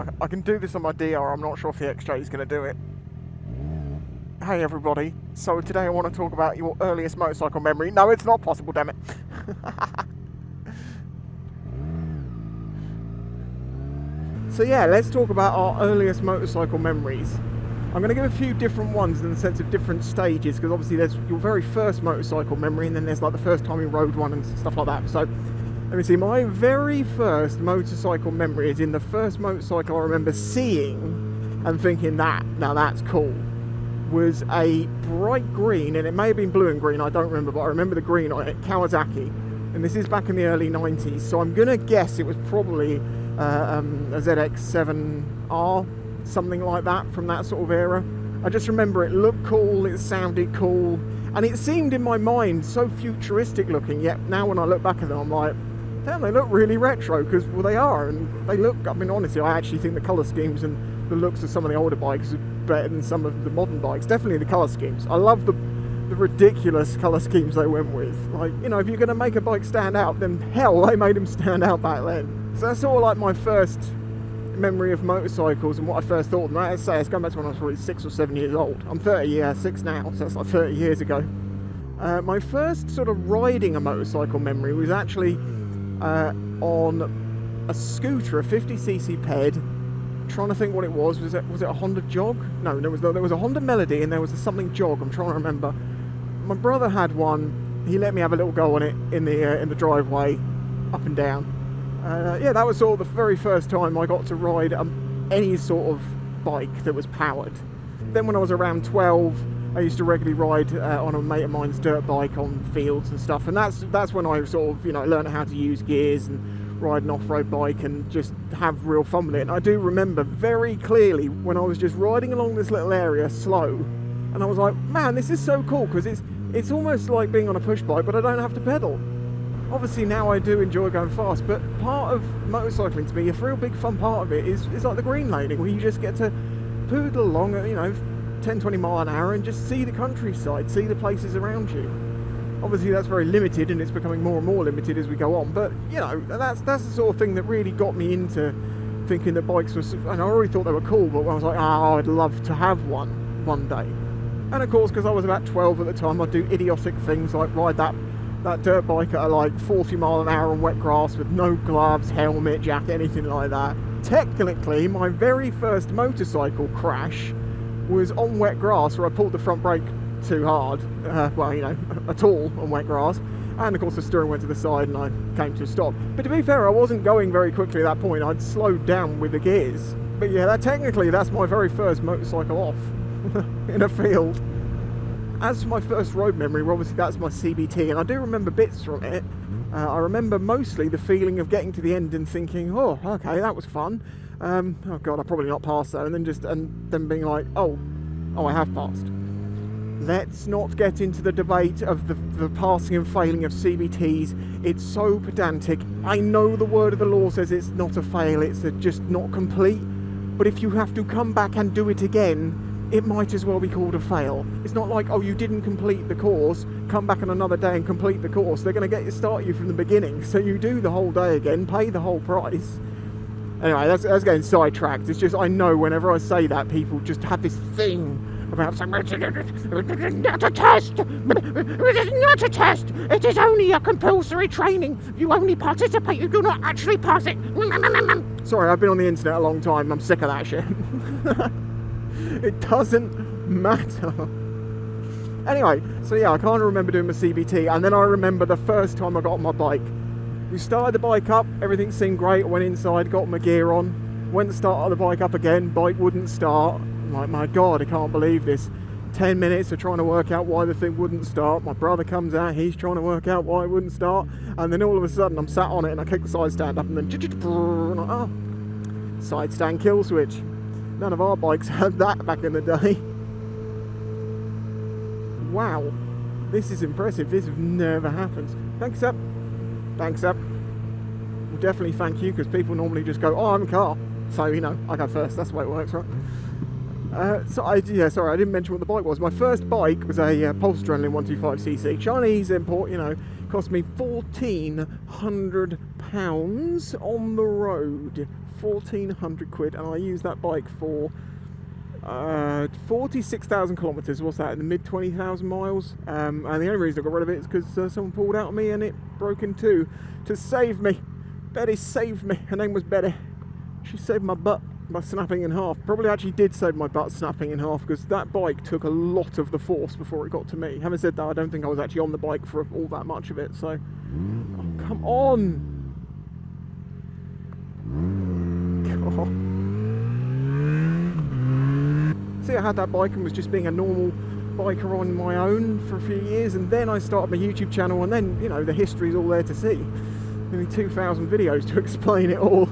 and I can do this on my DR. I'm not sure if the XJ is going to do it. Hey everybody, so today I want to talk about your earliest motorcycle memory. No, it's not possible, damn it. So yeah, let's talk about our earliest motorcycle memories. I'm going to give a few different ones in the sense of different stages, because obviously there's your very first motorcycle memory, and then there's like the first time you rode one and stuff like that. So let me see, my very first motorcycle memory is in the first motorcycle I remember seeing and thinking now that's cool, was a bright green, and it may have been blue and green, I don't remember, but I remember the green on it, Kawasaki, and this is back in the early 90s, so I'm gonna guess it was probably a ZX7R, something like that, from that sort of era. I just remember it looked cool, it sounded cool, and it seemed in my mind so futuristic looking, yet now when I look back at them I'm like, damn, they look really retro, because well they are, and they look, I mean honestly I actually think the colour schemes and the looks of some of the older bikes are better than some of the modern bikes. Definitely the colour schemes. I love the ridiculous colour schemes they went with. Like, you know, if you're going to make a bike stand out, then hell, they made them stand out back then. So that's sort of like my first memory of motorcycles and what I first thought of them. Let's say it's going back to when I was probably 6 or 7 years old. I'm 36 now, so that's like 30 years ago. My first sort of riding a motorcycle memory was actually on a scooter, a 50cc ped. Trying to think what it was. Was it a Honda Jog? No, there was a Honda Melody and there was a something Jog. I'm trying to remember. My brother had one. He let me have a little go on it in the driveway, up and down. Yeah, that was sort of the very first time I got to ride any sort of bike that was powered. Then when I was around 12, I used to regularly ride on a mate of mine's dirt bike on fields and stuff, and that's when I sort of, you know, learned how to use gears and ride an off-road bike and just have real fun with it. And I do remember very clearly when I was just riding along this little area slow, and I was like, man, this is so cool, because it's almost like being on a push bike, but I don't have to pedal. Obviously now I do enjoy going fast, but part of motorcycling to me, a real big fun part of it is like the green laning, where you just get to poodle along at, you know, 10-20 mile an hour and just see the countryside, see the places around you. Obviously that's very limited, and it's becoming more and more limited as we go on, but you know, that's the sort of thing that really got me into thinking that bikes were, and I already thought they were cool, but I was like, oh, I'd love to have one day. And of course, because I was about 12 at the time, I'd do idiotic things like ride that dirt bike at like 40 mile an hour on wet grass with no gloves, helmet, jacket, anything like that. Technically, my very first motorcycle crash was on wet grass, where I pulled the front brake too hard, well, you know, at all on wet grass, and of course the steering went to the side and I came to a stop. But to be fair, I wasn't going very quickly at that point. I'd slowed down with the gears. But yeah, technically that's my very first motorcycle off in a field. As for my first road memory, well, obviously that's my CBT, and I do remember bits from it. I remember mostly the feeling of getting to the end and thinking, oh, okay, that was fun. Oh god, I probably not passed that, and then being like, oh, I have passed. Let's not get into the debate of the passing and failing of CBTs. It's so pedantic. I know the word of the law says it's not a fail, it's just not complete. But if you have to come back and do it again, it might as well be called a fail. It's not like, oh, you didn't complete the course, come back on another day and complete the course. They're going to start you from the beginning. So you do the whole day again, pay the whole price. Anyway, that's getting sidetracked. It's just, I know whenever I say that, people just have this thing about saying, it's not a test, it is not a test, it is only a compulsory training, you only participate, you do not actually pass it. Sorry, I've been on the internet a long time, I'm sick of that shit. It doesn't matter. Anyway, so yeah, I can't remember doing my CBT, and then I remember the first time I got on my bike. We started the bike up, everything seemed great, I went inside, got my gear on, went to start the bike up again, bike wouldn't start. I'm like, my god, I can't believe this. 10 minutes of trying to work out why the thing wouldn't start. My brother comes out, he's trying to work out why it wouldn't start, and then all of a sudden I'm sat on it and I kick the side stand up, and then and I'm like, oh, side stand kill switch. None of our bikes had that back in the day. Wow, this is impressive. This has never happened. Thanks up. Thanks up. We'll definitely thank you, because people normally just go, oh, I'm a car. So, you know, I go first. That's the way it works, right? Sorry, I didn't mention what the bike was. My first bike was a Pulse Adrenaline 125cc. Chinese import, you know, cost me £1,400 on the road. 1,400 quid, and I used that bike for 46,000 kilometres. What's that, in the mid 20,000 miles? And the only reason I got rid of it is because someone pulled out on me and it broke in two to save me. Betty saved me. Her name was Betty. She saved my butt by snapping in half. Probably actually did save my butt snapping in half, because that bike took a lot of the force before it got to me. Having said that, I don't think I was actually on the bike for all that much of it, so... Oh, come on! God. See, I had that bike and was just being a normal biker on my own for a few years, and then I started my YouTube channel, and then, you know, the history's all there to see. Nearly 2,000 videos to explain it all.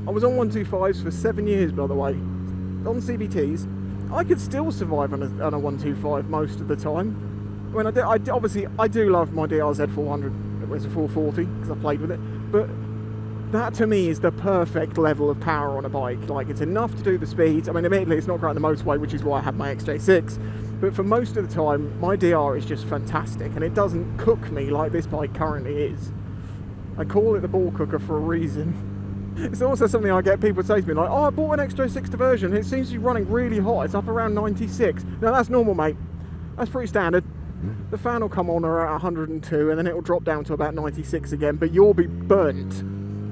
I was on 125s for 7 years, by the way, on CVTs. I could still survive on a 125 most of the time. I mean, I do love my DRZ 400. It was a 440 because I played with it, but that to me is the perfect level of power on a bike. Like, it's enough to do the speeds. I mean, admittedly, it's not great on the motorway, which is why I have my XJ6. But for most of the time, my DR is just fantastic, and it doesn't cook me like this bike currently is. I call it the ball cooker for a reason. It's also something I get people say to me, like, oh, I bought an XJ6 diversion, it seems to be running really hot, it's up around 96. Now, that's normal, mate. That's pretty standard. The fan will come on around 102, and then it'll drop down to about 96 again, but you'll be burnt.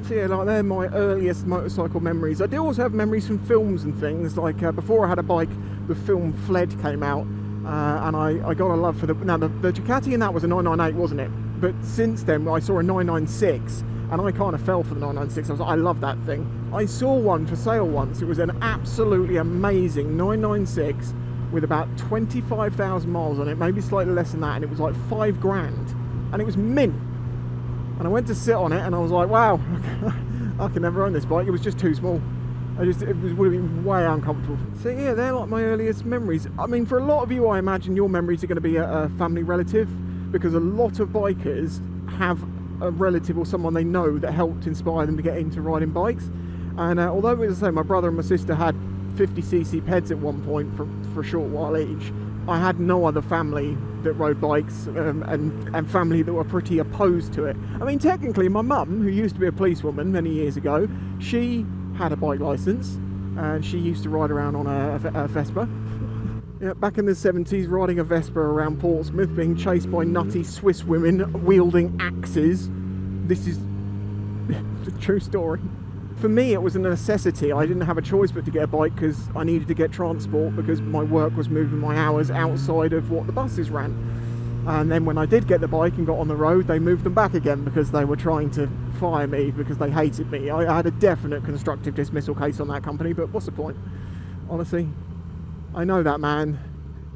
So yeah, like, they're my earliest motorcycle memories. I do also have memories from films and things, like before I had a bike, the film Fled came out, and I got a love for the Ducati, and that was a 998, wasn't it? But since then, I saw a 996, and I kind of fell for the 996. I was like, I love that thing. I saw one for sale once. It was an absolutely amazing 996 with about 25,000 miles on it, maybe slightly less than that, and it was like $5,000, and it was mint. And I went to sit on it, and I was like, wow, I can never own this bike. It was just too small. It would have been way uncomfortable. So yeah, they're like my earliest memories. I mean, for a lot of you, I imagine your memories are going to be a family relative, because a lot of bikers have a relative or someone they know that helped inspire them to get into riding bikes. And although, as I say, my brother and my sister had 50cc peds at one point for a short while each, I had no other family that rode bikes, and family that were pretty opposed to it. I mean, technically, my mum, who used to be a policewoman many years ago, she had a bike licence, and she used to ride around on a Vespa. Yeah, back in the 70s, riding a Vespa around Portsmouth, being chased by nutty Swiss women wielding axes. This is a true story. For me, it was a necessity. I didn't have a choice but to get a bike, because I needed to get transport, because my work was moving my hours outside of what the buses ran. And then when I did get the bike and got on the road, they moved them back again, because they were trying to fire me because they hated me. I had a definite constructive dismissal case on that company, but what's the point? Honestly, I know that man.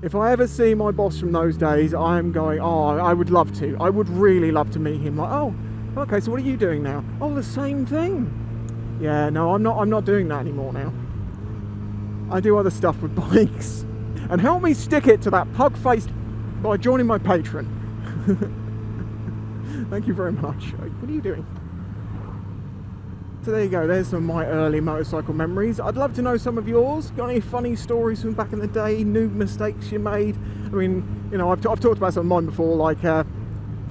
If I ever see my boss from those days, I'm going, oh, I would love to. I would really love to meet him. Like, oh, okay, so what are you doing now? Oh, the same thing. Yeah, no, I'm not doing that anymore now. I do other stuff with bikes. And help me stick it to that pug-faced by joining my Patreon. Thank you very much. What are you doing? So there you go, there's some of my early motorcycle memories. I'd love to know some of yours. Got any funny stories from back in the day, noob mistakes you made? I mean, you know, I've talked about some of mine before, like the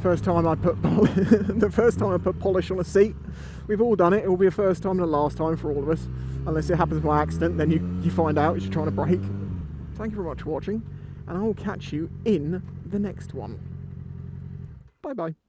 first time I put polish on a seat. We've all done it. It will be a first time and a last time for all of us. Unless it happens by accident, then you find out as you're trying to brake. Thank you very much for watching, and I will catch you in the next one. Bye bye.